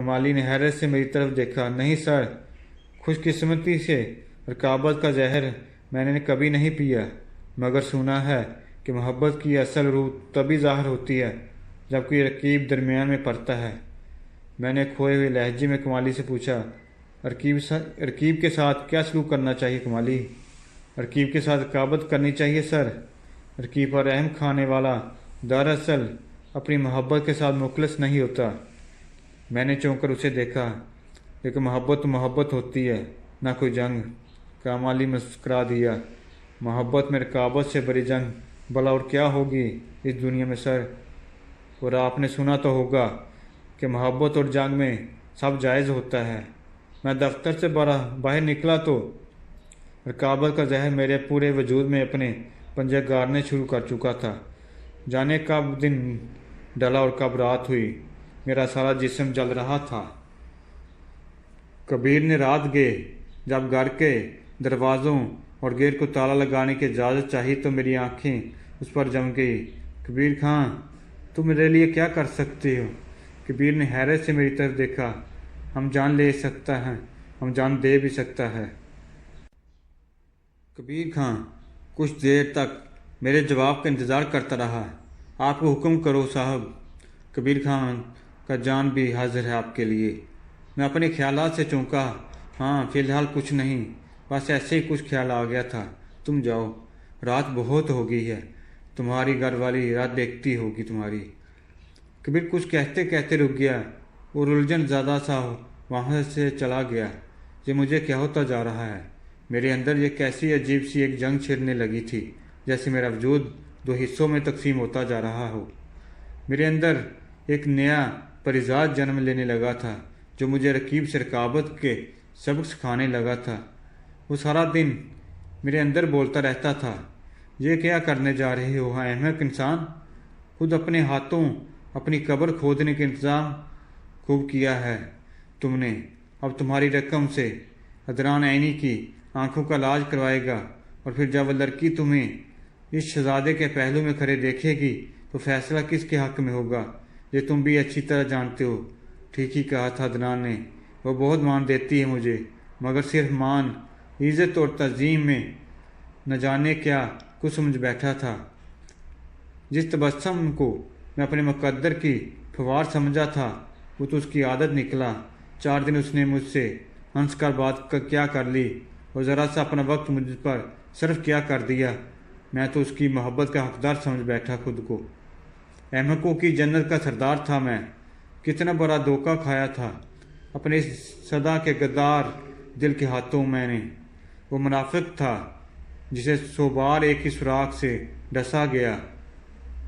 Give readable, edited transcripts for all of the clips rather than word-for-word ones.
کمالی نے حیرت سے میری طرف دیکھا۔ نہیں سر، خوش قسمتی سے رقابت کا زہر میں نے کبھی نہیں پیا، مگر سنا ہے کہ محبت کی اصل روح تبھی ظاہر ہوتی ہے جب کوئی رقیب درمیان میں پڑتا ہے۔ میں نے کھوئے ہوئے لہجے میں کمالی سے پوچھا، رقیب کے ساتھ کیا سلوک کرنا چاہیے کمالی؟ رقیب کے ساتھ رقابت کرنی چاہیے سر۔ رقیب پر رحم کھانے والا دراصل اپنی محبت کے ساتھ مخلص نہیں ہوتا۔ میں نے چونک کر اسے دیکھا۔ لیکن محبت تو محبت ہوتی ہے، نہ کوئی جنگ۔ کمالی مسکرا دیا۔ محبت میں رقابت سے بڑی جنگ بھلا اور کیا ہوگی اس دنیا میں سر؟ اور آپ نے سنا تو ہوگا کہ محبت اور جنگ میں سب جائز ہوتا ہے۔ میں دفتر سے باہر نکلا تو رقابت کا زہر میرے پورے وجود میں اپنے پنجے گاڑنے شروع کر چکا تھا۔ جانے کب دن ڈلا اور کب رات ہوئی، میرا سارا جسم جل رہا تھا۔ کبیر نے رات گئے جب گھر کے دروازوں اور گیٹ کو تالا لگانے کی اجازت چاہی تو میری آنکھیں اس پر جم گئی۔ کبیر خان، تم میرے لیے کیا کر سکتے ہو؟ کبیر نے حیرت سے میری طرف دیکھا۔ ہم جان لے سکتا ہے، ہم جان دے بھی سکتا ہے۔ کبیر خان کچھ دیر تک میرے جواب کا انتظار کرتا رہا۔ آپ کو حکم کرو صاحب۔ کبیر خان کا جان بھی حاضر ہے آپ کے لیے۔ میں اپنے خیالات سے چونکا۔ ہاں، فی الحال کچھ نہیں، بس ایسے ہی کچھ خیال آ گیا تھا۔ تم جاؤ، رات بہت ہو گئی ہے، تمہاری گھر والی رات دیکھتی ہوگی تمہاری۔ کبیر کچھ کہتے کہتے رک گیا اور الجھن زدہ سا وہاں سے چلا گیا۔ یہ مجھے کیا ہوتا جا رہا ہے؟ میرے اندر یہ کیسی عجیب سی ایک جنگ چھڑنے لگی تھی، جیسے میرا وجود دو حصوں میں تقسیم ہوتا جا رہا ہو۔ میرے اندر ایک نیا پرزاد جنم لینے لگا تھا جو مجھے رقیب سے رقابت کے سبق سکھانے لگا تھا۔ وہ سارا دن میرے اندر بولتا رہتا تھا، یہ کیا کرنے جا رہے ہو احمق انسان؟ خود اپنے ہاتھوں اپنی قبر کھودنے کا انتظام خوب کیا ہے تم نے۔ اب تمہاری رقم سے ادران عینی کی آنکھوں کا علاج کروائے گا، اور پھر جب وہ لڑکی تمہیں اس شہزادے کے پہلو میں کھڑے دیکھے گی تو فیصلہ کس کے حق میں ہوگا، یہ تم بھی اچھی طرح جانتے ہو۔ ٹھیک ہی کہا تھا ادران نے، وہ بہت مان دیتی ہے مجھے، مگر صرف مان، عزت اور تعظیم میں نہ جانے کیا کچھ سمجھ بیٹھا تھا۔ جس تبسم کو میں اپنے مقدر کی پھوار سمجھا تھا وہ تو اس کی عادت نکلا۔ 4 دن اس نے مجھ سے ہنس کر بات کیا کر لی اور ذرا سا اپنا وقت مجھ پر صرف کیا کر دیا۔ میں تو اس کی محبت کا حقدار سمجھ بیٹھا خود کو۔ احمقوں کی جنت کا سردار تھا میں۔ کتنا بڑا دھوکہ کھایا تھا اپنے اس صدا کے غدار دل کے ہاتھوں میں نے۔ وہ منافق تھا جسے 100 بار ایک ہی سوراخ سے ڈسا گیا۔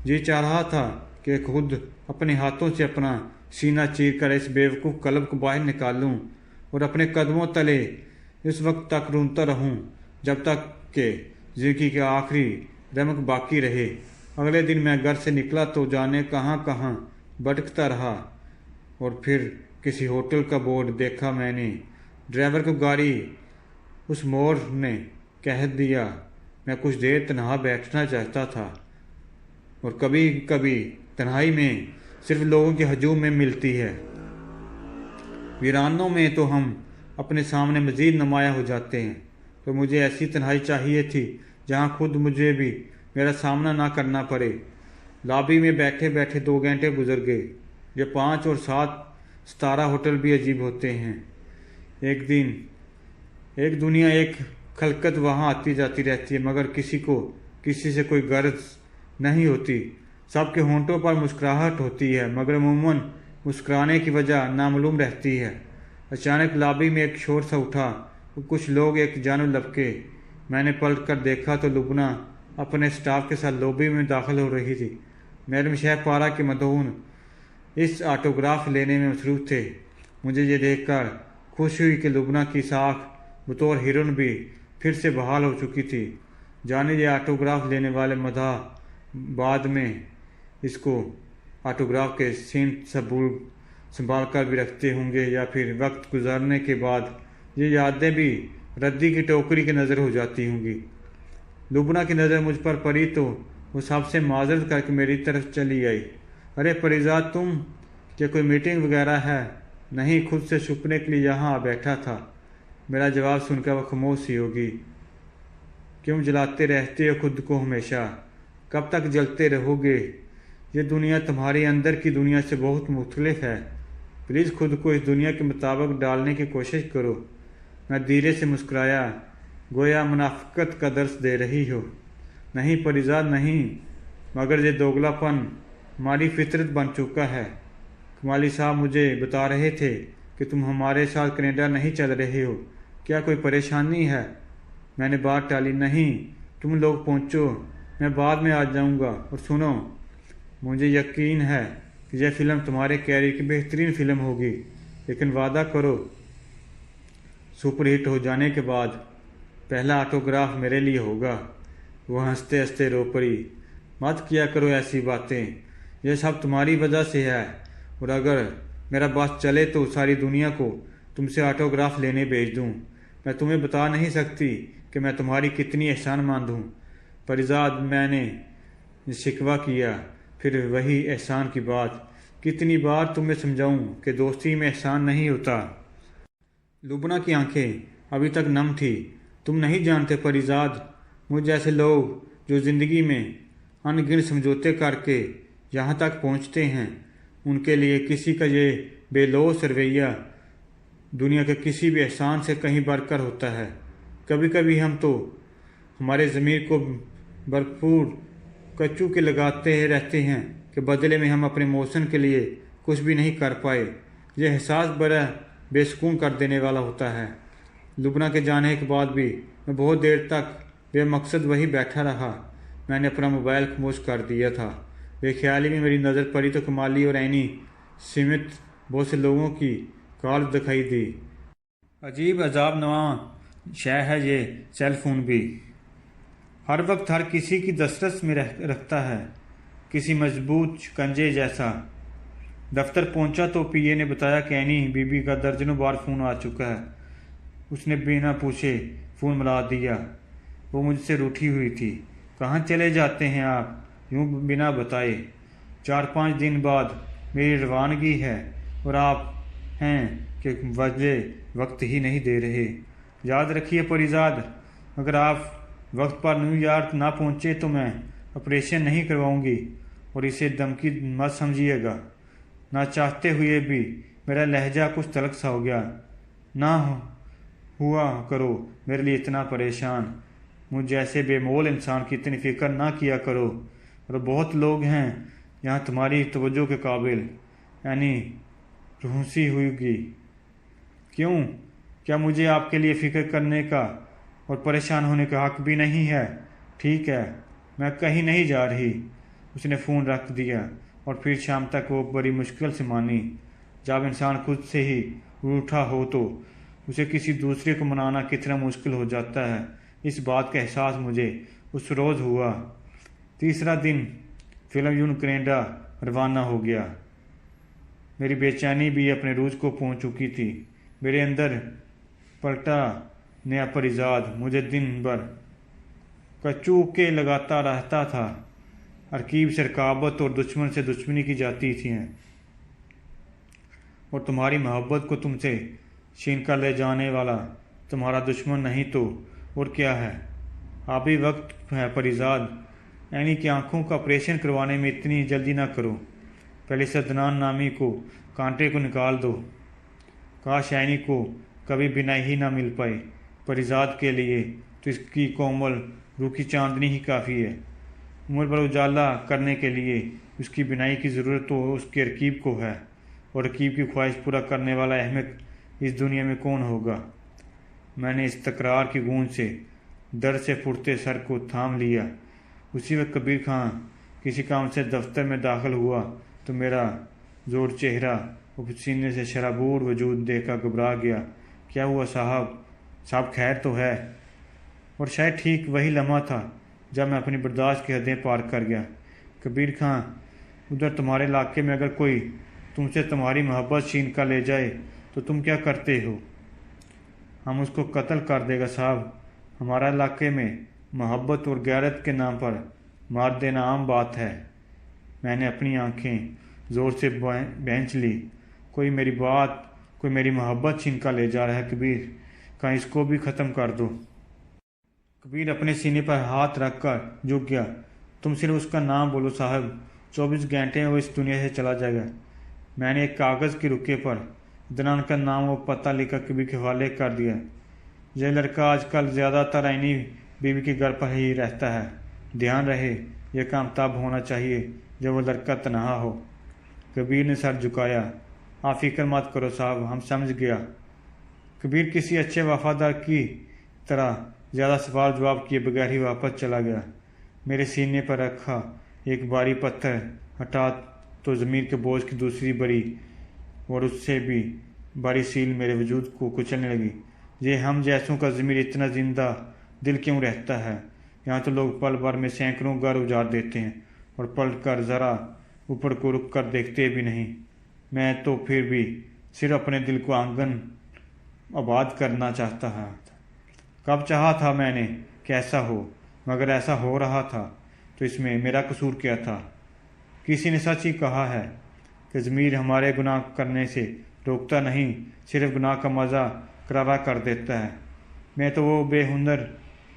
جی چاہ رہا تھا کہ خود اپنے ہاتھوں سے اپنا سینہ چیر کر اس بیوقوف قلب کو باہر نکالوں اور اپنے قدموں تلے اس وقت تک رونتا رہوں جب تک کہ زندگی کا آخری رمق باقی رہے۔ اگلے دن میں گھر سے نکلا تو جانے کہاں کہاں بھٹکتا رہا، اور پھر کسی ہوٹل کا بورڈ دیکھا میں نے۔ ڈرائیور کو گاڑی اس موڑ نے کہہ دیا۔ میں کچھ دیر تنہا بیٹھنا چاہتا تھا، اور کبھی کبھی تنہائی میں صرف لوگوں کے ہجوم میں ملتی ہے۔ ویرانوں میں تو ہم اپنے سامنے مزید نمایاں ہو جاتے ہیں، تو مجھے ایسی تنہائی چاہیے تھی جہاں خود مجھے بھی میرا سامنا نہ کرنا پڑے۔ لابی میں بیٹھے بیٹھے 2 گھنٹے گزر گئے۔ یہ 5 اور 7 ستارہ ہوٹل بھی عجیب ہوتے ہیں۔ ایک دنیا ایک خلقت وہاں آتی جاتی رہتی ہے، مگر کسی کو کسی سے کوئی غرض نہیں ہوتی۔ سب کے ہونٹوں پر مسکراہٹ ہوتی ہے، مگر عموماً مسکرانے کی وجہ نامعلوم رہتی ہے۔ اچانک لابی میں ایک شور سا اٹھا، کچھ لوگ ایک جانب لپکے۔ میں نے پلٹ کر دیکھا تو لبنہ اپنے سٹاف کے ساتھ لوبی میں داخل ہو رہی تھی۔ میڈم شہ پارہ کے مدعون اس آٹوگراف لینے میں مصروف تھے۔ مجھے یہ دیکھ کر خوشی ہوئی کہ لبنہ کی ساکھ بطور ہیروئن بھی پھر سے بحال ہو چکی تھی۔ جانے یہ آٹوگراف لینے والے مداح بعد میں اس کو آٹوگراف کے سین سنبھال کر بھی رکھتے ہوں گے، یا پھر وقت گزرنے کے بعد یہ یادیں بھی ردی کی ٹوکری کی نظر ہو جاتی ہوں گی۔ لبنہ کی نظر مجھ پر پڑی تو وہ سب سے معذرت کر کے میری طرف چلی آئی۔ ارے پریزاد تم، کیا کوئی میٹنگ وغیرہ ہے؟ نہیں، خود سے چھپنے کے لیے یہاں بیٹھا تھا۔ میرا جواب سن کر وہ خاموش ہی ہوگی۔ کیوں جلاتے رہتے ہو خود کو ہمیشہ؟ کب تک جلتے رہو گے؟ یہ دنیا تمہارے اندر کی دنیا سے بہت مختلف ہے۔ پلیز خود کو اس دنیا کے مطابق ڈالنے کی کوشش کرو۔ میں دھیرے سے مسکرایا، گویا منافقت کا درس دے رہی ہو۔ نہیں پریزاد، نہیں، مگر یہ دوگلا پن ہماری فطرت بن چکا ہے۔ کمالی صاحب مجھے بتا رہے تھے کہ تم ہمارے ساتھ کینیڈا نہیں چل رہے ہو، کیا کوئی پریشانی ہے؟ میں نے بات ٹالی، نہیں، تم لوگ پہنچو، میں بعد میں آ جاؤں گا۔ اور سنو، مجھے یقین ہے کہ یہ فلم تمہارے کیریئر کی بہترین فلم ہوگی، لیکن وعدہ کرو سپر ہٹ ہو جانے کے بعد پہلا آٹوگراف میرے لیے ہوگا۔ وہ ہنستے ہنستے رو پڑی۔ مت کیا کرو ایسی باتیں، یہ سب تمہاری وجہ سے ہے، اور اگر میرا بس چلے تو ساری دنیا کو تم سے آٹوگراف لینے بھیج دوں۔ میں تمہیں بتا نہیں سکتی کہ میں تمہاری کتنی احسان مند ہوں پریزاد۔ میں نے شکوہ کیا، پھر وہی احسان کی بات۔ کتنی بار تمہیں سمجھاؤں کہ دوستی میں احسان نہیں ہوتا؟ لبنہ کی آنکھیں ابھی تک نم تھی۔ تم نہیں جانتے پریزاد، مجھ جیسے لوگ جو زندگی میں ان گن سمجھوتے کر کے یہاں تک پہنچتے ہیں، ان کے لیے کسی کا یہ بے لوث رویہ دنیا کے کسی بھی احسان سے کہیں بڑھ کر ہوتا ہے۔ کبھی کبھی ہم تو ہمارے ضمیر کو بھرپور کچو کے لگاتے رہتے ہیں کہ بدلے میں ہم اپنے موشن کے لیے کچھ بھی نہیں کر پائے۔ یہ احساس بڑا بے سکون کر دینے والا ہوتا ہے۔ لبنہ کے جانے کے بعد بھی میں بہت دیر تک بے مقصد وہی بیٹھا رہا۔ میں نے اپنا موبائل خاموش کر دیا تھا۔ بے خیالی میں میری نظر پڑی تو کمالی اور اینی سمیت بہت سے لوگوں کی کال دکھائی دی۔ عجیب عذاب نواں شے ہے یہ سیل فون بھی۔ ہر وقت ہر کسی کی دسترس میں رکھتا ہے، کسی مضبوط شکنجے جیسا۔ دفتر پہنچا تو پی اے نے بتایا کہ اینی بی بی کا درجنوں بار فون آ چکا ہے۔ اس نے بنا پوچھے فون ملا دیا۔ وہ مجھ سے روٹھی ہوئی تھی۔ کہاں چلے جاتے ہیں آپ یوں بنا بتائے؟ 4-5 دن بعد میری روانگی ہے اور آپ ہیں کہ وجہ وقت ہی نہیں دے رہے۔ یاد رکھیے پریزاد، اگر آپ وقت پر نیو یارک نہ پہنچے تو میں آپریشن نہیں کرواؤں گی، اور اسے دھمکی مت سمجھیے گا۔ نہ چاہتے ہوئے بھی میرا لہجہ کچھ تلخ سا ہو گیا۔ نہ ہوا کرو میرے لیے اتنا پریشان، مجھ جیسے بے مول انسان کی اتنی فکر نہ کیا کرو، اور بہت لوگ ہیں یہاں تمہاری توجہ کے قابل۔ یعنی رہنسی ہوئی گی۔ کیوں؟ کیا مجھے آپ کے لیے فکر کرنے کا اور پریشان ہونے کا حق بھی نہیں ہے؟ ٹھیک ہے، میں کہیں نہیں جا رہی۔ اس نے فون رکھ دیا، اور پھر شام تک وہ بڑی مشکل سے مانی۔ جب انسان خود سے ہی روٹھا ہو تو اسے کسی دوسرے کو منانا کتنا مشکل ہو جاتا ہے، اس بات کا احساس مجھے اس روز ہوا۔ تیسرا دن فلم یون کینیڈا روانہ ہو گیا۔ میری بے چینی بھی اپنے روز کو پہنچ چکی تھی۔ میرے اندر پلٹا نیا پریزاد مجھے دن بھر کچو کے لگاتا رہتا تھا۔ ترکیب سے رقابت اور دشمن سے دشمنی کی جاتی تھی، اور تمہاری محبت کو تم سے چھین کر لے جانے والا تمہارا دشمن نہیں تو اور کیا ہے؟ ابھی وقت ہے پریزاد۔ اینی کی آنکھوں کا آپریشن کروانے میں اتنی جلدی نہ کرو، پہلے سے عدنان نامی کو کانٹے کو نکال دو۔ کاش اینی کو کبھی بینائی ہی نہ مل پائے۔ پریزاد کے لیے تو اس کی کومل روح کی چاندنی ہی کافی ہے۔ عمر پر اجالا کرنے کے لیے اس کی بینائی کی ضرورت تو اس کے رقیب کو ہے، اور رقیب کی خواہش پورا کرنے والا احمق اس دنیا میں کون ہوگا؟ میں نے اس تکرار کی گونج سے درد سے پھٹتے سر کو تھام لیا۔ اسی وقت کبیر خان کسی کام سے دفتر میں داخل ہوا تو میرا زور چہرہ اور پسینے سے شرابور وجود دیکھ کر گھبرا گیا۔ کیا ہوا صاحب خیر تو ہے؟ اور شاید ٹھیک وہی لمحہ تھا جب میں اپنی برداشت کی حدیں پار کر گیا۔ کبیر خان، ادھر تمہارے علاقے میں اگر کوئی تم سے تمہاری محبت چھین کر لے جائے تو تم کیا کرتے ہو؟ ہم اس کو قتل کر دے گا صاحب۔ ہمارے علاقے میں محبت اور غیرت کے نام پر مار دینا عام بات ہے۔ میں نے اپنی آنکھیں زور سے بھینچ لی۔ کوئی میری بات कोई मेरी मोहब्बत छीन कर ले जा रहा है कबीर, कहीं इसको भी ख़त्म कर दो। कबीर अपने सीने पर हाथ रख कर झुक गया। तुम सिर्फ उसका नाम बोलो साहब, 24 घंटे में वो इस दुनिया से चला जाएगा। मैंने एक कागज़ के रुके पर अदनान का नाम और पता लिखकर कबीर के हवाले कर दिया। यह लड़का आजकल ज़्यादातर आईनी बीवी के घर पर ही रहता है। ध्यान रहे, यह काम तब होना चाहिए जब वो लड़का तनहा हो। कबीर ने सर झुकाया। आप फिक्र मत करो साहब, हम समझ गया। कबीर किसी अच्छे वफादार की तरह ज़्यादा सवाल जवाब किए बगैर ही वापस चला गया। मेरे सीने पर रखा एक भारी पत्थर हटा तो ज़मीर के बोझ की दूसरी बड़ी और उससे भी भारी सील मेरे वजूद को कुचलने लगी। ये हम जैसों का ज़मीर इतना जिंदा दिल क्यों रहता है? यहाँ तो लोग पल भर में सैकड़ों घर उजाड़ देते हैं और पलट कर ज़रा ऊपर को रुक कर देखते भी नहीं। मैं तो फिर भी सिर्फ अपने दिल को आंगन आबाद करना चाहता है। कब चाहा था मैंने कैसा हो, मगर ऐसा हो रहा था तो इसमें मेरा कसूर क्या था? किसी ने सच ही कहा है कि ज़मीर हमारे गुनाह करने से रोकता नहीं, सिर्फ गुनाह का मज़ा करारा कर देता है। मैं तो वो बेहुनर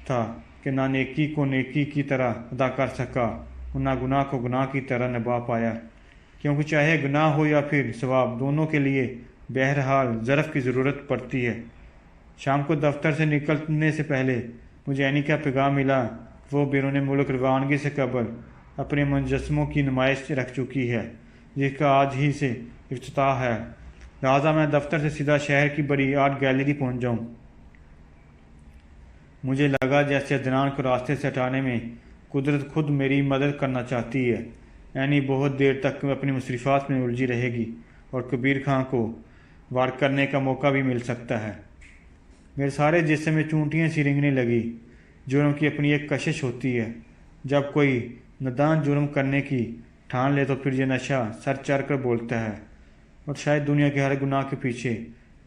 था कि ना नेकी को नेकी की तरह अदा कर सका और ना गुनाह को गुनाह की तरह निभा पाया, क्योंकि चाहे गुनाह हो या फिर सवाब, दोनों के लिए बहरहाल ज़रफ़ की ज़रूरत पड़ती है। शाम को दफ्तर से निकलने से पहले मुझे ऐनी का पैगाम मिला। वो बैरून मुल्क रवानगी से कबल अपने मुजस्समों की नुमाइश रख चुकी है, जिसका आज ही से इफ्तिताह है। लिहाजा मैं दफ्तर से सीधा शहर की बड़ी आर्ट गैलरी पहुंच जाऊं। मुझे लगा जैसे अदनान को रास्ते से हटाने में कुदरत खुद मेरी मदद करना चाहती है। ऐनी बहुत देर तक अपनी मुसरिफात में उलझी रहेगी और कबीर खां को वार करने का मौका भी मिल सकता है। मेरे सारे जिस्म में चूंटियाँ सी रेंगने लगी। जुर्म की अपनी एक कशिश होती है। जब कोई नादान जुर्म करने की ठान ले तो फिर ये नशा सर चढ़ कर बोलता है, और शायद दुनिया के हर गुनाह के पीछे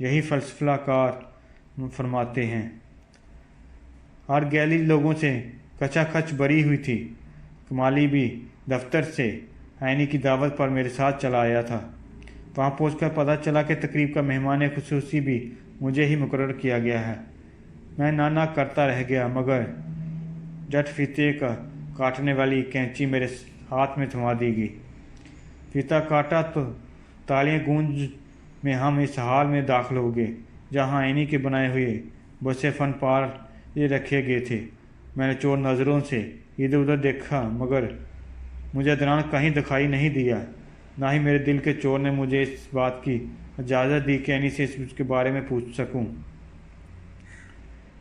यही फ़लसफ़ाकार फरमाते हैं। हर गैलरी लोगों से कचाखच भरी हुई थी। कमाली भी दफ्तर से ऐनी की दावत पर मेरे साथ चला आया था। वहाँ पहुंचकर पता चला कि तकरीब का मेहमान खुसूसी भी मुझे ही मुकर्रर किया गया है। मैं ना करता रह गया, मगर जट फीते का काटने वाली कैंची मेरे हाथ में थमा दी गई। फीता काटा तो तालियां गूंज में हम इस हाल में दाखिल हो गए जहाँ ऐनी के बनाए हुए बसे फन पार ये रखे गए थे। मैंने चोर नज़रों से इधर उधर देखा, मगर मुझे अदनान कहीं दिखाई नहीं दिया। ना ही मेरे दिल के चोर ने मुझे इस बात की इजाज़त दी कि ऐनी से इसके बारे में पूछ सकूं।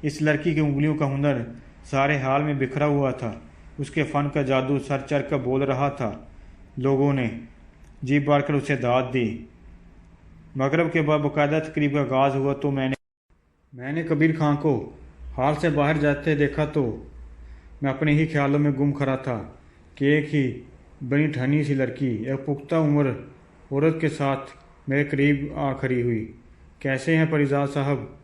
इस लड़की की उंगलियों का हुनर सारे हाल में बिखरा हुआ था। उसके फ़न का जादू सर चढ़ कर बोल रहा था। लोगों ने जी बार कर उसे दाद दी। मगरब के बाद बाकायदा तकरीब का आगाज़ हुआ तो मैंने कबीर खां को हाल से बाहर जाते देखा तो मैं अपने ही ख्यालों में गुम खड़ा था कि एक ही बनी ठनी सी लड़की एक पुख्ता उम्र औरत के साथ मेरे करीब आ खड़ी हुई। कैसे हैं परिजाद साहब?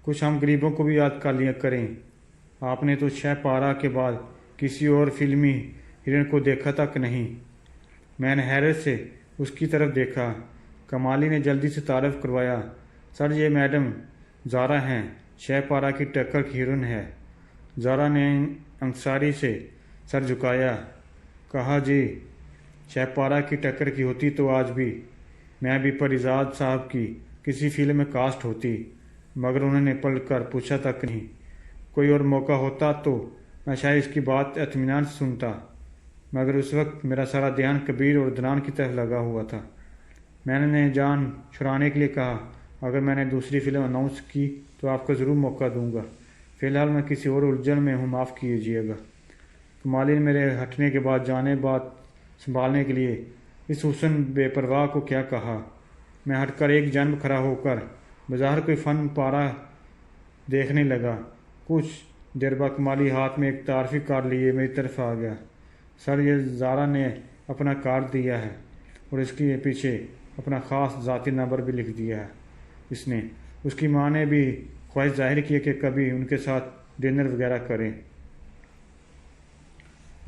कुछ हम गरीबों को भी याद कर लिया करें। आपने तो शह पारा के बाद किसी और फिल्मी हिरन को देखा तक नहीं। मैंने हैरत से उसकी तरफ देखा। कमाली ने जल्दी से तारफ़ करवाया। सर, ये मैडम ज़ारा हैं, शह पारा की टक्कर की हिरन है। ज़ारा ने अंसारी से सर झुकाया। कहा, जी शहपारा की टक्कर की होती तो आज भी मैं भी परिजाद साहब की किसी फिल्म में कास्ट होती, मगर उन्होंने पलट कर पूछा तक नहीं। कोई और मौका होता तो मैं शायद इसकी बात इत्मीनान से सुनता, मगर उस वक्त मेरा सारा ध्यान कबीर और अदनान की तरफ लगा हुआ था। मैंने जान छुड़ाने के लिए कहा, अगर मैंने दूसरी फिल्म अनाउंस की तो आपको ज़रूर मौका दूंगा। फ़िलहाल मैं किसी और उलझन में हूँ, माफ़ कीजिएगा। कमाली ने मेरे हटने के बाद जाने बात संभालने के लिए इस हुस्न बेपरवाह को क्या कहा। मैं हटकर एक जन्म खड़ा होकर बाजार कोई फ़न पारा देखने लगा। कुछ देर बाद कमाली हाथ में एक तारफ़ी कार्ड लिए मेरी तरफ आ गया। सर, ये ज़ारा ने अपना कार्ड दिया है और इसके पीछे अपना ख़ास ज़ाती नंबर भी लिख दिया है। इसने उसकी माँ ने भी ख्वाहिश जाहिर की कि कभी उनके साथ डिनर वगैरह करें।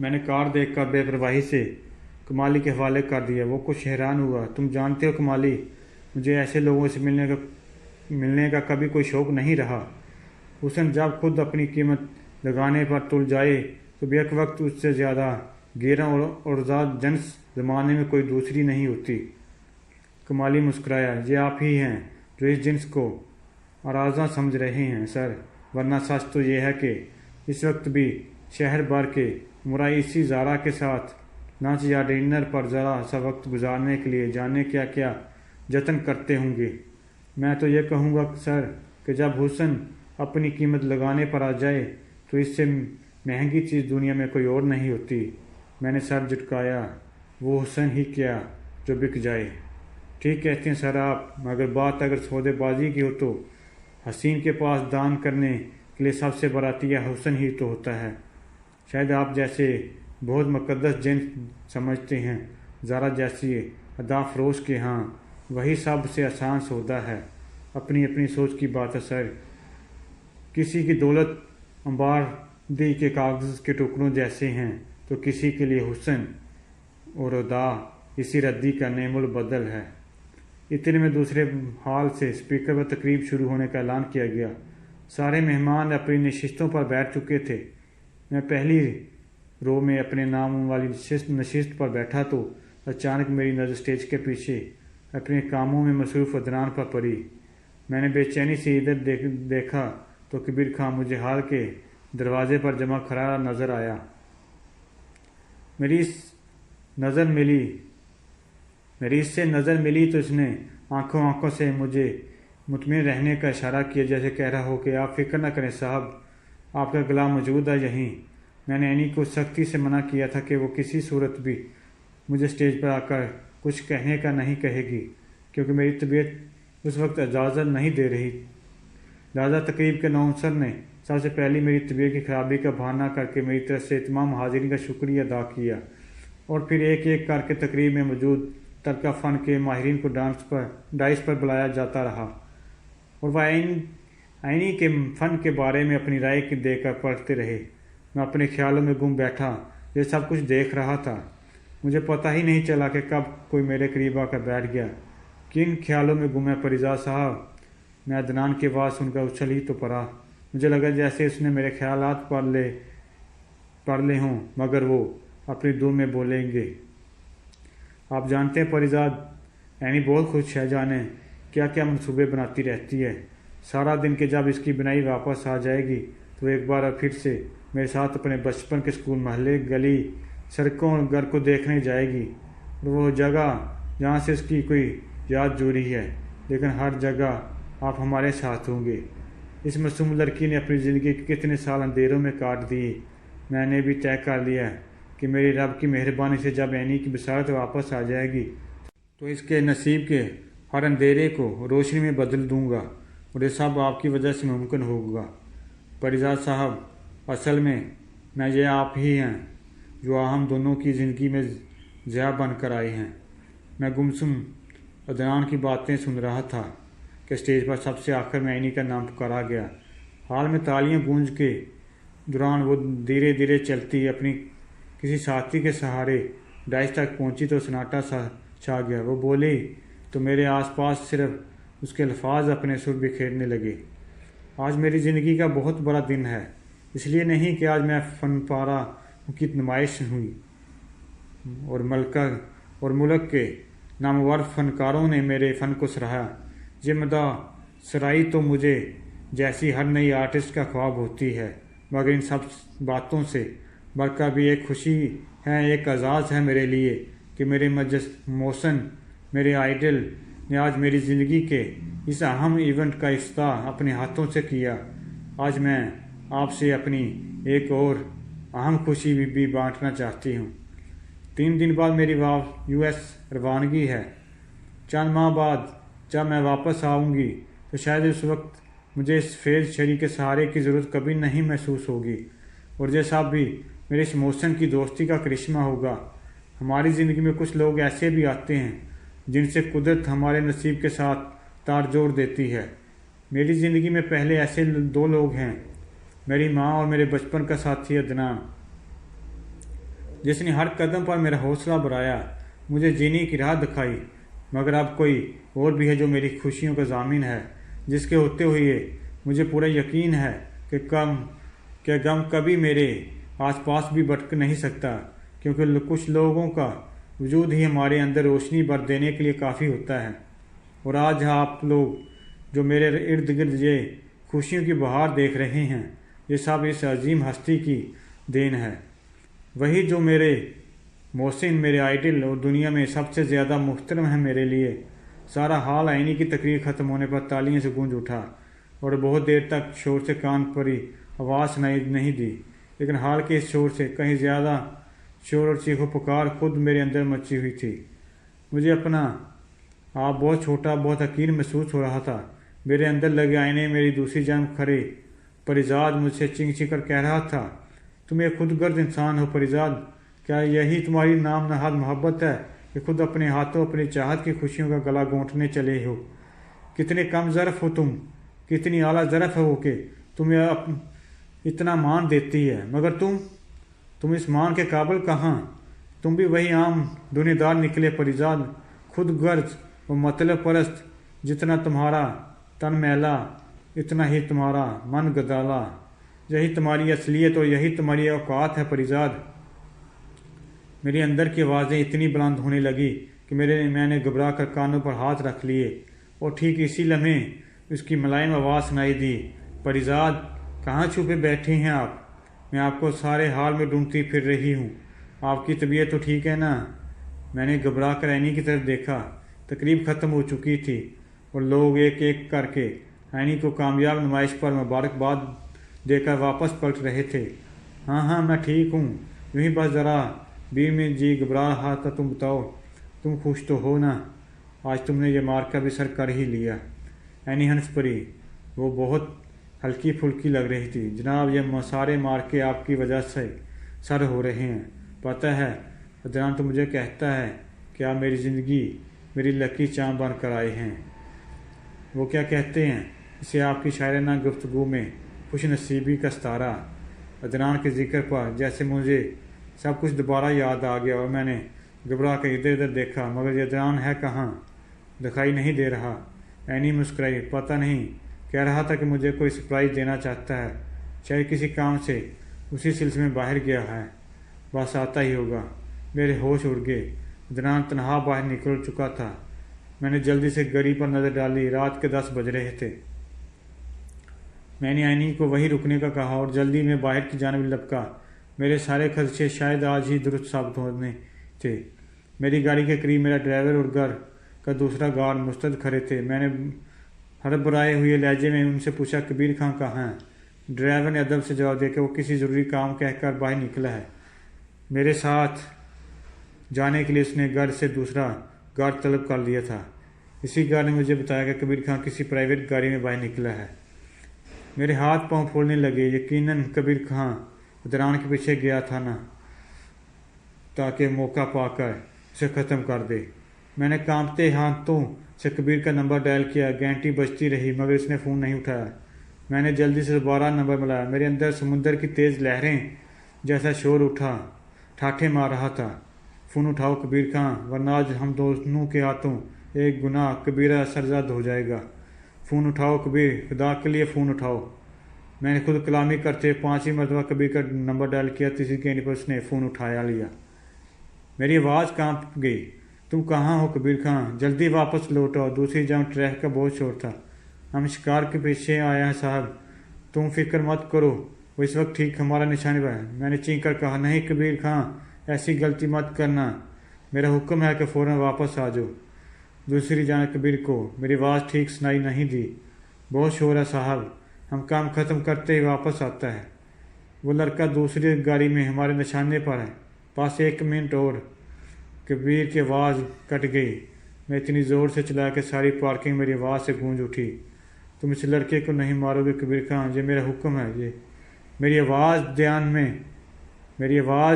मैंने कार्ड देखकर बेपरवाही से कमाली के हवाले कर दिया। वो कुछ हैरान हुआ। तुम जानते हो कमाली, مجھے ایسے لوگوں سے ملنے کا کبھی کوئی شوق نہیں رہا۔ حسن جب خود اپنی قیمت لگانے پر تل جائے تو بیک وقت اس سے زیادہ گیرا اور ذات جنس زمانے میں کوئی دوسری نہیں ہوتی۔ کمالی مسکرایا۔ یہ آپ ہی ہیں جو اس جنس کو آرازاں سمجھ رہے ہیں سر، ورنہ سچ تو یہ ہے کہ اس وقت بھی شہر بھر کے امراء اسی زارا کے ساتھ لنچ یا ڈنر پر ذرا سا وقت گزارنے کے لیے جانے کیا کیا جتن کرتے ہوں گے۔ میں تو یہ کہوں گا سر کہ جب حسن اپنی قیمت لگانے پر آ جائے تو اس سے مہنگی چیز دنیا میں کوئی اور نہیں ہوتی۔ میں نے سر جھٹکایا۔ وہ حسن ہی کیا جو بک جائے۔ ٹھیک کہتے ہیں سر آپ، مگر بات اگر سودے بازی کی ہو تو حسین کے پاس دان کرنے کے لیے سب سے بڑا عطیہ حسن ہی تو ہوتا ہے۔ شاید آپ جیسے بہت مقدس جنس سمجھتے ہیں، زارا جیسی ادا فروش کے ہاں وہی سب سے آسان سودا ہے۔ اپنی اپنی سوچ کی بات ہے سر۔ کسی کی دولت انبار دی کے کاغذ کے ٹکڑوں جیسے ہیں تو کسی کے لیے حسن اور ادا اسی ردی کا نعم البدل ہے۔ اتنے میں دوسرے ہال سے اسپیکر پر تقریب شروع ہونے کا اعلان کیا گیا۔ سارے مہمان اپنی نشستوں پر بیٹھ چکے تھے۔ میں پہلی رو میں اپنے نام والی نشست پر بیٹھا تو اچانک میری نظر اسٹیج کے پیچھے اپنے کاموں میں مصروف عدنان پر پڑی۔ میں نے بے چینی سے ادھر دیکھا تو کبیر خان مجھے ہال کے دروازے پر جمع کھڑا نظر آیا۔ میری اس سے نظر ملی تو اس نے آنکھوں سے مجھے مطمئن رہنے کا اشارہ کیا، جیسے کہہ رہا ہو کہ آپ فکر نہ کریں صاحب، آپ کا گلا موجود ہے یہیں۔ میں نے اینی کو سختی سے منع کیا تھا کہ وہ کسی صورت بھی مجھے اسٹیج پر آ کر کچھ کہنے کا نہیں کہے گی، کیونکہ میری طبیعت اس وقت اجازت نہیں دے رہی۔ لہذا تقریب کے اناؤنسر نے سب سے پہلے میری طبیعت کی خرابی کا بہانہ کر کے میری طرف سے تمام حاضرین کا شکریہ ادا کیا، اور پھر ایک ایک کر کے تقریب میں موجود ترکہ فن کے ماہرین کو ڈائس پر بلایا جاتا رہا، اور وہ آئینی کے فن کے بارے میں اپنی رائے دے کر پڑھتے رہے۔ میں اپنے خیالوں میں گم بیٹھا، یہ سب کچھ دیکھ رہا تھا۔ مجھے پتہ ہی نہیں چلا کہ کب کوئی میرے قریب آ کر بیٹھ گیا۔ کن خیالوں میں گم ہے پریزاد صاحب؟ میں عدنان کی آواز سن کر اچھل ہی تو پڑا۔ مجھے لگا جیسے اس نے میرے خیالات پڑھ لے ہوں، مگر وہ اپنی دل میں بولیں گے۔ آپ جانتے ہیں پریزاد، اینی بہت خوش ہے جانے کیا کیا منصوبے بناتی رہتی ہے سارا دن کہ جب اس کی بنائی واپس آ جائے گی تو ایک بار پھر سے میرے ساتھ اپنے بچپن کے اسکول، محلے، گلی، سڑکوں اور گھر کو دیکھنے جائے گی، اور وہ جگہ جہاں سے اس کی کوئی یاد جوڑی ہے، لیکن ہر جگہ آپ ہمارے ساتھ ہوں گے۔ اس معصوم لڑکی نے اپنی زندگی کے کتنے سال اندھیروں میں کاٹ دیے۔ میں نے بھی طے کر لیا کہ میری رب کی مہربانی سے جب اینی کی بصارت واپس آ جائے گی تو اس کے نصیب کے ہر اندھیرے کو روشنی میں بدل دوں گا، اور یہ سب آپ کی وجہ سے ممکن ہوگا۔ پریزاد صاحب، اصل میں یہ آپ ہی ہیں جو ہم دونوں کی زندگی میں ضیاء بن کر آئے ہیں۔ میں گمسم عدنان کی باتیں سن رہا تھا کہ اسٹیج پر سب سے آخر میں اینی کا نام پکارا گیا۔ ہال میں تالیاں گونج کے دوران وہ دھیرے دھیرے چلتی اپنی کسی ساتھی کے سہارے ڈائس تک پہنچی تو سناٹا سا چھا گیا۔ وہ بولی تو میرے آس پاس صرف اس کے الفاظ اپنے سر بکھیرنے لگے۔ آج میری زندگی کا بہت بڑا دن ہے، اس لیے نہیں کہ آج میں فن پارہ کی نمائش ہوئی اور ملک کے نامور فنکاروں نے میرے فن کو سراہا۔ یہ مداح سرائی تو مجھے جیسی ہر نئی آرٹسٹ کا خواب ہوتی ہے، مگر ان سب باتوں سے بڑھ کر بھی ایک خوشی ہے، ایک اعزاز ہے میرے لیے کہ میرے محسن، میرے آئیڈل نے آج میری زندگی کے اس اہم ایونٹ کا افتتاح اپنے ہاتھوں سے کیا۔ آج میں آپ سے اپنی ایک اور اہم خوشی بھی بانٹنا چاہتی ہوں۔ 3 دن بعد میری US روانگی ہے۔ چند ماہ بعد جب میں واپس آؤں گی تو شاید اس وقت مجھے اس فیض شری کے سہارے کی ضرورت کبھی نہیں محسوس ہوگی، اور یہ سب بھی میرے اس محسن کی دوستی کا کرشمہ ہوگا۔ ہماری زندگی میں کچھ لوگ ایسے بھی آتے ہیں جن سے قدرت ہمارے نصیب کے ساتھ تار جوڑ دیتی ہے۔ میری زندگی میں پہلے ایسے 2 لوگ ہیں، میری ماں اور میرے بچپن کا ساتھی عدنان، جس نے ہر قدم پر میرا حوصلہ بڑھایا، مجھے جینے کی راہ دکھائی۔ मगर अब कोई और भी है जो मेरी खुशियों का ज़ामिन है, जिसके होते हुए मुझे पूरा यकीन है कि गम कभी मेरे आसपास भी भटक नहीं सकता, क्योंकि कुछ लोगों का वजूद ही हमारे अंदर रोशनी भर देने के लिए काफ़ी होता है। और आज आप लोग जो मेरे इर्द गिर्द ये खुशियों की बहार देख रहे हैं, ये सब इस अजीम हस्ती की देन है। वही जो मेरे मोहसिन, मेरे आइडल और दुनिया में सबसे ज़्यादा मुहतरम है मेरे लिए। सारा हाल आईनी की तकरीर ख़त्म होने पर तालियों से गूंज उठा और बहुत देर तक शोर से कान परी आवाज़ सुनाई नहीं दी, लेकिन हाल के इस शोर से कहीं ज़्यादा शोर और चीखो पुकार खुद मेरे अंदर मची हुई थी। मुझे अपना आप बहुत छोटा, बहुत हकीर महसूस हो रहा था। मेरे अंदर लगे आईने मेरी दूसरी जानब खड़े परिजाद मुझसे चिंग चिंग कर कह रहा था, तुम एक खुदगर्ज इंसान हो परिजाद। क्या यही तुम्हारी नाम नहाद मोहब्बत है कि खुद अपने हाथों अपनी चाहत की खुशियों का गला घोंटने चले हो? कितने कम ज़रफ़ हो तुम, कितनी आला ज़रफ़ हो कि तुम्हें इतना मान देती है, मगर तुम इस मान के काबिल कहाँ? तुम भी वही आम दुनियादार निकले परिजाद, खुद गर्ज और मतलब परस्त। जितना तुम्हारा तन मैला, इतना ही तुम्हारा मन गदाला। यही तुम्हारी असलियत और यही तुम्हारी औकात है परिजाद। मेरी अंदर की आवाज़ें इतनी बुलंद होने लगी कि मैंने घबरा कर कानों पर हाथ रख लिए और ठीक इसी लम्हे उसकी मुलायम आवाज़ सुनाई दी, परिजाद कहाँ छुपे बैठे हैं आप? मैं आपको सारे हाल में ढूंढती फिर रही हूँ। आपकी तबीयत तो ठीक है ना? मैंने घबरा कर ऐनी की तरफ देखा। तकरीब ख़त्म हो चुकी थी और लोग एक एक करके ऐनी को कामयाब नुमाइश पर मुबारकबाद देकर वापस पलट रहे थे। हाँ मैं ठीक हूँ, यूँ ही बस ज़रा बीच में जी घबरा रहा था। तुम बताओ, तुम खुश तो हो ना? आज तुमने ये मार्का भी सर कर ही लिया। ऐनी हंस पड़ी। वो बहुत हल्की फुल्की लग रही थी। जनाब, ये सारे मार्के आपकी वजह से सर हो रहे हैं, पता है? अदनान तो मुझे कहता है कि आप मेरी ज़िंदगी मेरी लकी चाँद बन कर आए हैं। वो क्या कहते हैं इसे आपकी शायराना गुफ्तगू में, खुश नसीबी का सितारा। अदनान के जिक्र पर जैसे मुझे सब कुछ दोबारा याद आ गया और मैंने घबरा कर इधर उधर देखा, मगर ये अदनान है कहाँ? दिखाई नहीं दे रहा। ऐनी मुस्कुराई। पता नहीं, कह रहा था कि मुझे कोई सरप्राइज़ देना चाहता है, शायद किसी काम से उसी सिलसिले में बाहर गया है, बस आता ही होगा। मेरे होश उड़ गए। अदनान तनहा बाहर निकल चुका था। मैंने जल्दी से घड़ी पर नज़र डाली। रात के 10 बज रहे थे। मैंने ऐनी को वहीं रुकने का कहा और जल्दी में बाहर की जानिब लपका। मेरे सारे खदशे शायद आज ही दुरुस्त साबित होने थे। मेरी गाड़ी के करीब मेरा ड्राइवर और घर का दूसरा गार्ड मुस्तैद खड़े थे। मैंने हड़बड़ाए हुए लहजे में उनसे पूछा, कबीर खां कहाँ हैं? ड्राइवर ने अदब से जवाब दिया कि वो किसी ज़रूरी काम कहकर बाहर निकला है। मेरे साथ जाने के लिए उसने घर से दूसरा गार्ड तलब कर लिया था। इसी गार्ड ने मुझे बताया कि कबीर खां किसी प्राइवेट गाड़ी में बाहर निकला है। मेरे हाथ पांव फूलने लगे। यकीनन कबीर खां अदनान के पीछे गया था ना, ताकि मौका पाकर उसे ख़त्म कर दे। मैंने कांपते हाथों से कबीर का नंबर डायल किया। घंटी बजती रही मगर इसने फ़ोन नहीं उठाया। मैंने जल्दी से दोबारा नंबर मिलाया। मेरे अंदर समुंदर की तेज़ लहरें जैसा शोर उठा, ठाठे मार रहा था। फ़ोन उठाओ कबीर खां, वरना आज हम दोनों के हाथों एक गुनाह कबीरा सरजद हो जाएगा। फ़ोन उठाओ कबीर, खुदा के लिए फ़ोन उठाओ। मैंने खुद कलामी करते 5 मरतबा कबीर का नंबर डायल किया। तीसरी गेंद पर उसने फ़ोन उठाया लिया। मेरी आवाज़ कांप गई। तुम कहाँ हो कबीर खां? जल्दी वापस लौटो। दूसरी जंग ट्रैफिक का बहुत शोर था। हम शिकार के पीछे आए हैं साहब, तुम फिक्र मत करो, वो इस वक्त ठीक हमारा निशाने पर है। मैंने चीख कर कहा, नहीं कबीर खां, ऐसी गलती मत करना। मेरा हुक्म है कि फ़ौरन वापस आ जाओ। दूसरी जानिब कबीर को मेरी आवाज़ ठीक सुनाई नहीं दी। बहुत शोर है साहब, हम काम ख़त्म करते ही वापस आता है। वो लड़का दूसरी गाड़ी में हमारे निशाने पर है, बस 1 मिनट और। कबीर की आवाज़ कट गई। मैं इतनी ज़ोर से चलाया कि सारी पार्किंग मेरी आवाज़ से गूंज उठी। तुम इस लड़के को नहीं मारोगे कबीर खां, ये मेरा हुक्म है। ये मेरी आवाज़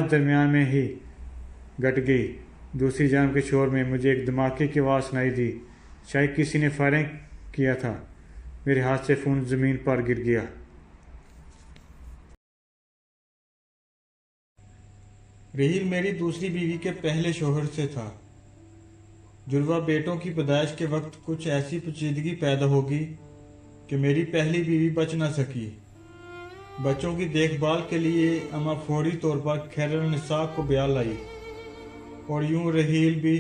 दरमियान में ही घट गई। दूसरी जानब के शोर में मुझे एक धमाके की आवाज़ सुनाई दी। शायद किसी ने फायरिंग किया था। मेरे हाथ से फ़ोन ज़मीन पर गिर गया। रहील मेरी दूसरी बीवी के पहले शोहर से था। जुड़वा बेटों की पैदाइश के वक्त कुछ ऐसी पेचीदगी पैदा होगी कि मेरी पहली बीवी बच न सकी। बच्चों की देखभाल के लिए अम्मा फौरी तौर पर खैरुन्निसा को ब्याह लाई और यूं रहील भी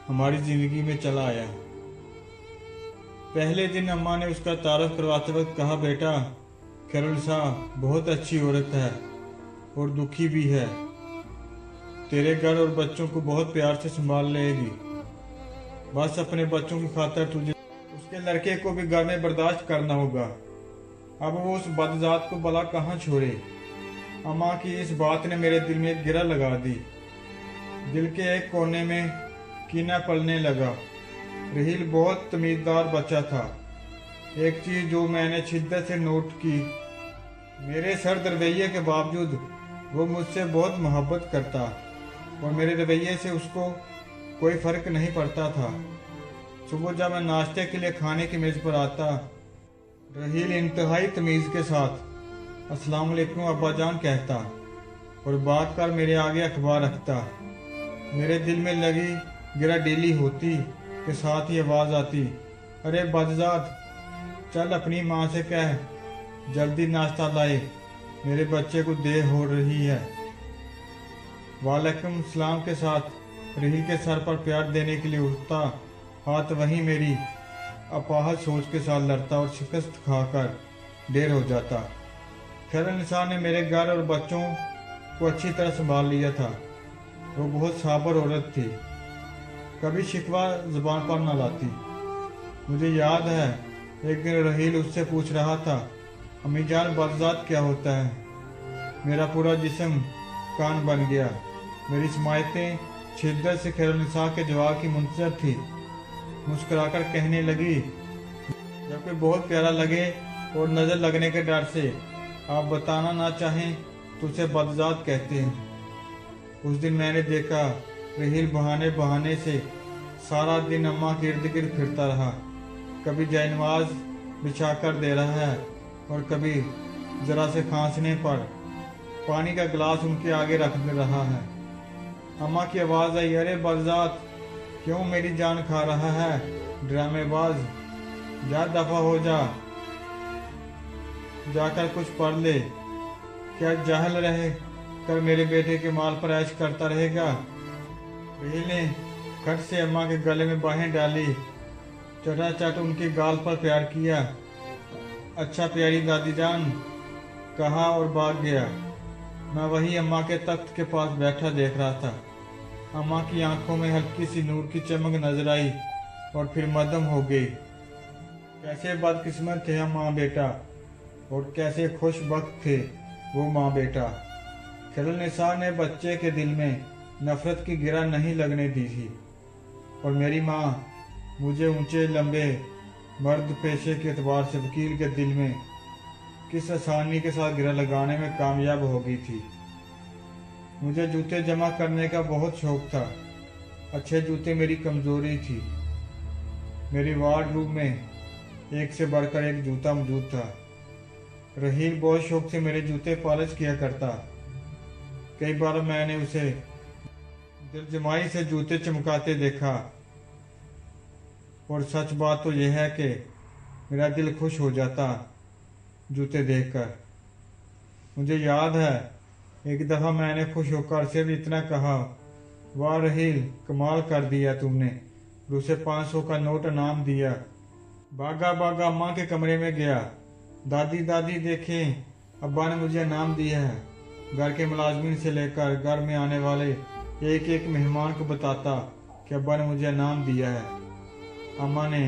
हमारी ज़िंदगी में चला आया। पहले दिन अम्मा ने उसका तारुफ करवाते वक्त कहा, बेटा खैरुन्निसा बहुत अच्छी औरत है और दुखी भी है, तेरे घर और बच्चों को बहुत प्यार से संभाल लेगी। बस अपने बच्चों की खातिर तुझे उसके लड़के को भी घर में बर्दाश्त करना होगा। अब वो उस बदजात को भला कहाँ छोड़े। अम्मा की इस बात ने मेरे दिल में एक गिरा लगा दी। दिल के एक कोने में कीना पलने लगा। रहील बहुत तमीज़दार बच्चा था। एक चीज़ जो मैंने शिद्दत से नोट की, मेरे सर्द रवैये के बावजूद वो मुझसे बहुत मोहब्बत करता और मेरे रवैये से उसको कोई फ़र्क नहीं पड़ता था। सुबह जब मैं नाश्ते के लिए खाने की मेज़ पर आता, रहील इंतहाई तमीज़ के साथ अस्सलाम वालेकुम अब्बा जान कहता और बात कर मेरे आगे अखबार रखता। मेरे दिल में लगी गिरा डेली होती के साथ ही आवाज़ आती, अरे बदजात, चल अपनी माँ से कह जल्दी नाश्ता लाए, मेरे बच्चे को देर हो रही है। वालेकुम सलाम के साथ रहील के सर पर प्यार देने के लिए उठता, हाथ वहीं मेरी अपाहज सोच के साथ लड़ता और शिकस्त खाकर देर हो जाता। खैरुन्निसा ने मेरे घर और बच्चों को अच्छी तरह संभाल लिया था। वो बहुत साबर औरत थी, कभी शिकवा जुबान पर न लाती। मुझे याद है एक दिन रहील उससे पूछ रहा था, अम्मी जान बदजात क्या होता है? मेरा पूरा जिस्म कान बन गया। मेरी समायतें शिद्दत से खैरुन्निसा के जवाब की मुंतज़िर थी। मुस्कुराकर कहने लगी, जब कोई बहुत प्यारा लगे और नज़र लगने के डर से आप बताना ना चाहें तो उसे बदजात कहते हैं। उस दिन मैंने देखा रहील बहाने बहाने से सारा दिन अम्मा के इर्द गिर्द फिरता रहा। कभी जयनमाज बिछा कर दे रहा है और कभी ज़रा से खांसने पर पानी का गिलास उनके आगे रख दे रहा है। अम्मा की आवाज़ आई, अरे बदजात, क्यों मेरी जान खा रहा है ड्रामेबाज, जा दफा हो जा, जाकर कुछ पढ़ ले, क्या जाहल रहे कर मेरे बेटे के माल पर ऐश करता रहेगा। रहील ने खट से अम्मा के गले में बाहें डाली, चटाचट उनके गाल पर प्यार किया। अच्छा प्यारी दादी जान कहा और भाग गया। मैं वही अम्मा के तख्त के पास बैठा देख रहा था। अम्मा की आंखों में हल्की सी नूर की चमक नजर आई और फिर मदम हो गई। कैसे बदकिस्मत थे हम माँ बेटा और कैसे खुशबख्त थे वो माँ बेटा। खैरुन्निसा ने बच्चे के दिल में नफरत की गिरा नहीं लगने दी थी और मेरी माँ मुझे ऊंचे लंबे मर्द पेशे के एतबार से वकील के दिल में किस आसानी के साथ गिरा लगाने में कामयाब हो गई थी। मुझे जूते जमा करने का बहुत शौक था। अच्छे जूते मेरी कमजोरी थी। मेरी वार्डरूम में एक से बढ़कर एक जूता मौजूद था। रहील बहुत शौक से मेरे जूते पॉलिश किया करता। कई बार मैंने उसे दिलजमाई से जूते चमकाते देखा और सच बात तो यह है कि मेरा दिल खुश हो जाता जूते देखकर। मुझे याद है एक दफ़ा मैंने खुश होकर सिर्फ इतना कहा, वाह रहील, कमाल कर दिया तुमने, और उसे 500 का नोट इनाम दिया। भागा भागा अम्मा के कमरे में गया, दादी दादी देखें, अब्बा ने मुझे इनाम दिया है। घर के मुलाजमीन से लेकर घर में आने वाले एक एक मेहमान को बताता कि अब्बा ने मुझे इनाम दिया है। अम्मा ने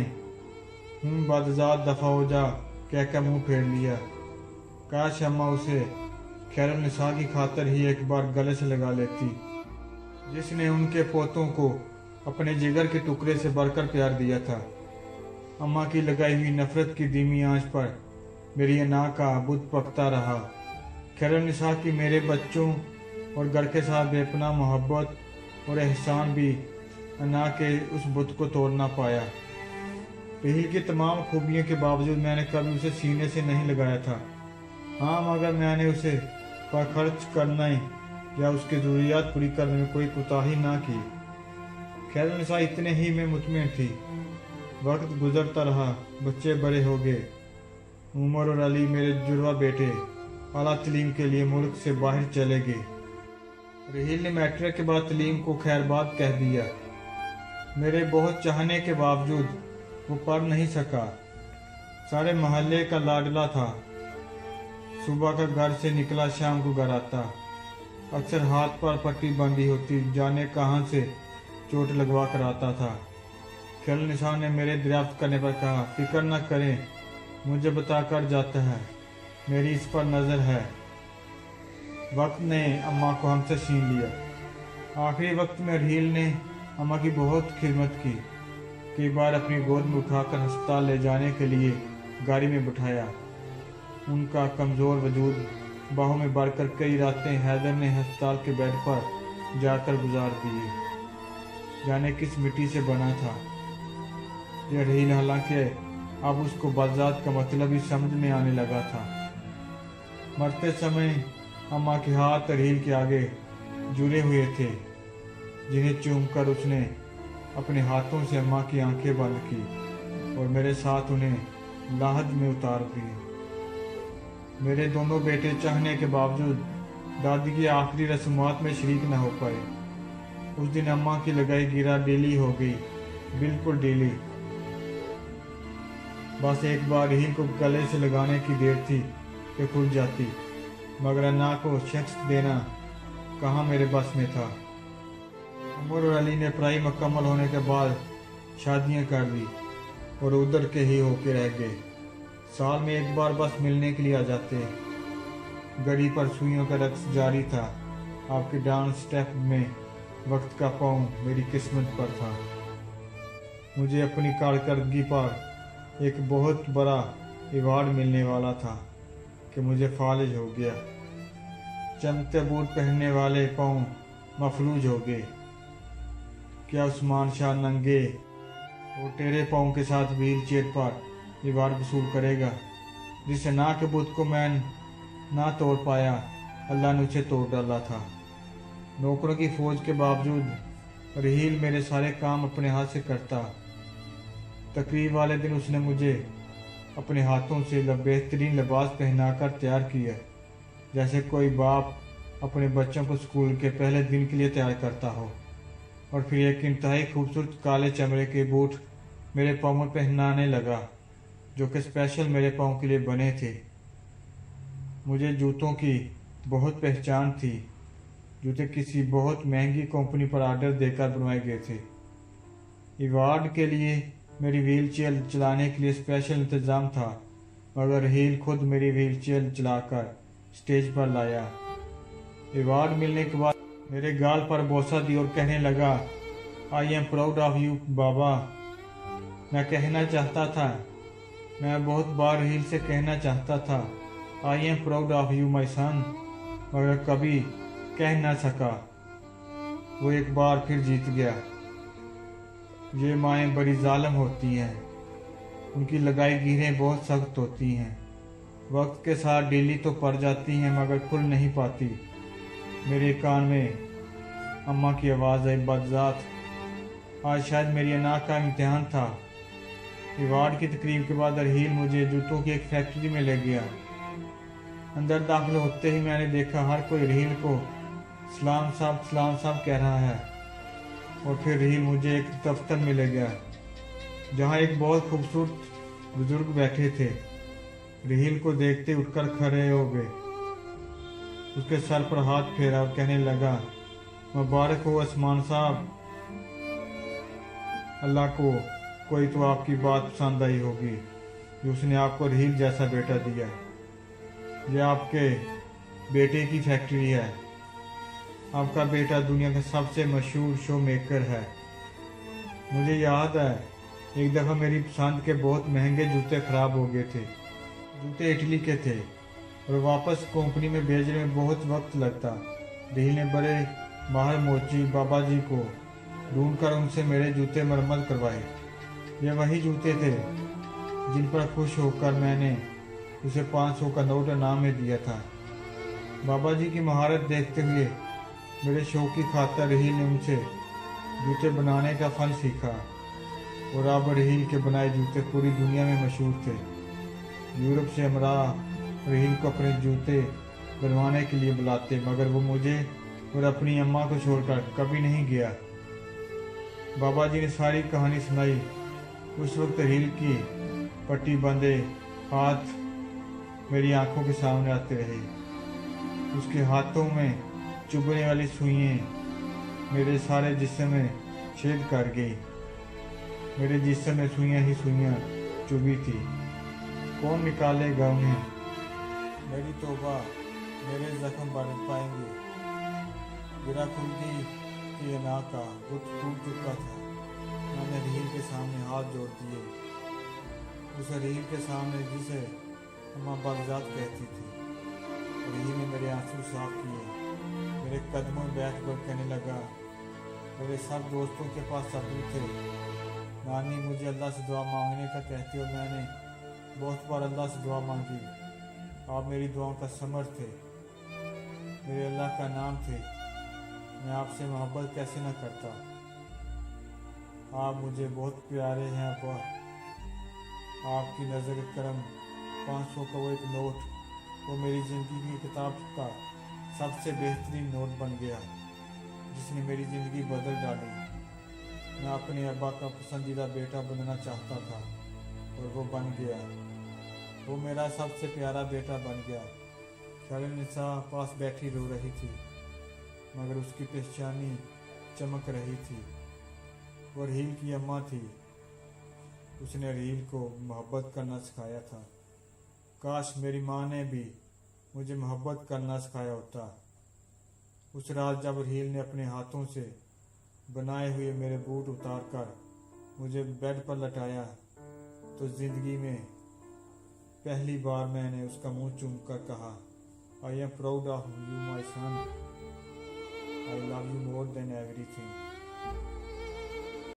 बदजात दफ़ा हो जा कहकर मुंह फेर लिया। काश अम्मा उसे खैरुन्निसा की खातिर ही एक बार गले से लगा लेती, जिसने उनके पोतों को अपने जिगर के टुकड़े से बढ़कर प्यार दिया था। अम्मा की लगाई हुई नफरत की धीमी आंच पर मेरी अना का बुत पकता रहा। खैरुन्निसा की मेरे बच्चों और घर के साथ बेपनाह मोहब्बत और एहसान भी अना के उस बुत को तोड़ ना पाया। रहील की तमाम खूबियों के बावजूद मैंने कभी उसे सीने से नहीं लगाया था। हाँ, मगर मैंने उसे पर खर्च करने या उसकी ज़रूरियात पूरी करने में कोई कोताही ना की। खैरुन्निसा इतने ही में मुतमिन थी। वक्त गुजरता रहा, बच्चे बड़े हो गए। उमर और अली मेरे जुड़वा बेटे आला तलीम के लिए मुल्क से बाहर चले गए। रहील ने मैट्रिक के बाद तलीम को खैरबाद कह दिया। मेरे बहुत चाहने के बावजूद वो पढ़ नहीं सका। सारे मोहल्ले का लाडला था। सुबह का घर से निकला, शाम को घर आता। अक्सर हाथ पर पट्टी बंधी होती, जाने कहाँ से चोट लगवा कर आता था। खैरुन्निसा ने मेरे दरियाफ्त करने पर कहा, फिक्र न करें, मुझे बता कर जाता है, मेरी इस पर नज़र है। वक्त ने अम्मा को हमसे छीन लिया। आखिरी वक्त में रहील ने अम्मा की बहुत खिदमत की। कई बार अपनी गोद में उठाकर अस्पताल ले जाने के लिए गाड़ी में बिठाया। उनका कमज़ोर वजूद बाहों में बढ़कर कई रातें हैदर ने अस्पताल के बेड पर जाकर गुजार दिए। जाने किस मिट्टी से बना था यह रहील, हालांकि अब उसको बाज़ात का मतलब ही समझ में आने लगा था। मरते समय अम्मा के हाथ रहील के आगे जुड़े हुए थे, जिन्हें चूमकर उसने अपने हाथों से अम्मा की आंखें बंद की और मेरे साथ उन्हें लाहद में उतार दिए। मेरे दोनों बेटे चाहने के बावजूद दादी की आखिरी रस्मात में शरीक न हो पाए। उस दिन अम्मा की लगाई गिरा डेली हो गई, बिल्कुल डेली। बस एक बार रहील को गले से लगाने की देर थी कि खुल जाती, मगर अन्ना को शख्स देना कहाँ मेरे बस में था। उमर और अली ने पढ़ाई मुकम्मल होने के बाद शादियां कर दी और उधर के ही होके रह गए। साल में एक बार बस मिलने के लिए आ जाते। गड़ी पर सुइयों का रक्स जारी था। आपके डांस स्टेप में वक्त का पाँव मेरी किस्मत पर था। मुझे अपनी कारकर्दगी पर एक बहुत बड़ा अवार्ड मिलने वाला था कि मुझे फालिज हो गया। चमकते बूट पहनने वाले पाँव मफलूज हो गए। क्या उस्मान शाह नंगे और टेढ़े पाँव के साथ व्हील चेयर पर अवार्ड वसूल करेगा, जिसे ना के बुत को मैं ना तोड़ पाया, अल्लाह ने उसे तोड़ डाला था। नौकरों की फौज के बावजूद रहील मेरे सारे काम अपने हाथ से करता। तकरीब वाले दिन उसने मुझे अपने हाथों से बेहतरीन लिबास पहनाकर तैयार किया, जैसे कोई बाप अपने बच्चों को स्कूल के पहले दिन के लिए तैयार करता हो। और फिर एक इंतहाई खूबसूरत काले चमड़े के बूट मेरे पाँव में पहनाने लगा, जो कि स्पेशल मेरे पाँव के लिए बने थे। मुझे जूतों की बहुत पहचान थी। जूते किसी बहुत महंगी कंपनी पर ऑर्डर देकर बनवाए गए थे। अवार्ड के लिए मेरी व्हील चेयर चलाने के लिए स्पेशल इंतज़ाम था, मगर रहील खुद मेरी व्हील चेयर चलाकर स्टेज पर लाया। अवार्ड मिलने के बाद मेरे गाल पर बोसा दी और कहने लगा, I am proud of you बाबा। मैं कहना चाहता था, मैं बहुत बार रहील से कहना चाहता था, I am proud of you my son, मगर कभी कह ना सका। वो एक बार फिर जीत गया। ये माएँ बड़ी जालिम होती हैं, उनकी लगाई गिरें बहुत सख्त होती हैं। वक्त के साथ डेली तो पड़ जाती हैं, मगर खुल नहीं पाती। मेरे कान में अम्मा की आवाज़ आई, बदजात, आज शायद मेरी अना का इम्तिहान था। अवार्ड की तकरीब के बाद रहील मुझे जूतों की एक फैक्ट्री में ले गया। अंदर दाखिल होते ही मैंने देखा हर कोई रहील को सलाम साहब कह रहा है। और फिर रहील मुझे एक दफ्तर में ले गया, जहाँ एक बहुत खूबसूरत बुजुर्ग बैठे थे। रहील को देखते उठकर खड़े हो गए, उसके सर पर हाथ फेरा और कहने लगा, मुबारक हो उस्मान साहब, अल्लाह को कोई तो आपकी बात पसंद आई होगी कि उसने आपको रहील जैसा बेटा दिया। यह आपके बेटे की फैक्ट्री है। आपका बेटा दुनिया का सबसे मशहूर शो मेकर है। मुझे याद है एक दफ़ा मेरी पसंद के बहुत महंगे जूते ख़राब हो गए थे। जूते इटली के थे और वापस कंपनी में भेजने में बहुत वक्त लगता। रहील ने बड़े माहिर मोची बाबा जी को ढूंढकर उनसे मेरे जूते मरम्मत करवाए। ये वही जूते थे जिन पर खुश होकर मैंने उसे 500 का नोट इनाम में दिया था। बाबा जी की महारत देखते हुए मेरे शौक की खातिर रहील ने उनसे जूते बनाने का फन सीखा और अब रहील के बनाए जूते पूरी दुनिया में मशहूर थे। यूरोप से हमरा रहील को अपने जूते बनवाने के लिए बुलाते, मगर वो मुझे और अपनी अम्मा को छोड़कर कभी नहीं गया। बाबा जी ने सारी कहानी सुनाई। उस वक्त रहील की पट्टी बंधे हाथ मेरी आंखों के सामने आते रहे। उसके हाथों में चुभने वाली सुइयां मेरे सारे जिस्म में छेद कर गई। मेरे जिस्म में सुइयां ही सुइयां चुभी थी। कौन निकालेगा उन्हें? मेरी तौबा, मेरे जख्म बढ़ पाएंगे। गिरा खुदी के ना का बुत टूट चुका था। मैंने रहील के सामने हाथ जोड़ दिए, उस रहील के सामने जिसे अम्मा बागजात कहती थी। रहील ने मेरे आंसू साफ किए, मेरे कदमों में बैठ कर कहने लगा, मेरे सब दोस्तों के पास सबूत थे। नानी मुझे अल्लाह से दुआ मांगने का कहती और मैंने बहुत बार अल्लाह से दुआ मांगी। आप मेरी दुआओं का समर थे, मेरे अल्लाह का नाम थे। मैं आपसे मोहब्बत कैसे न करता। आप मुझे बहुत प्यारे हैं अब्बा। आपकी नज़र करम 500 का वो एक नोट, वो मेरी ज़िंदगी की किताब का सबसे बेहतरीन नोट बन गया, जिसने मेरी ज़िंदगी बदल डाली। मैं अपने अब्बा का पसंदीदा बेटा बनना चाहता था और वो बन गया। वो मेरा सबसे प्यारा बेटा बन गया। खैरुन्निसा पास बैठी रो रही थी, मगर उसकी पेशानी चमक रही थी। वो रहील की अम्मा थी। उसने रहील को मोहब्बत करना सिखाया था। काश मेरी माँ ने भी मुझे मोहब्बत करना सिखाया होता। उस रात जब रहील ने अपने हाथों से बनाए हुए मेरे बूट उतार कर मुझे बेड पर लटाया, तो ज़िंदगी में पहली बार मैंने उसका मुंह चूम कर कहा, I am proud of you my son, I love you more than everything.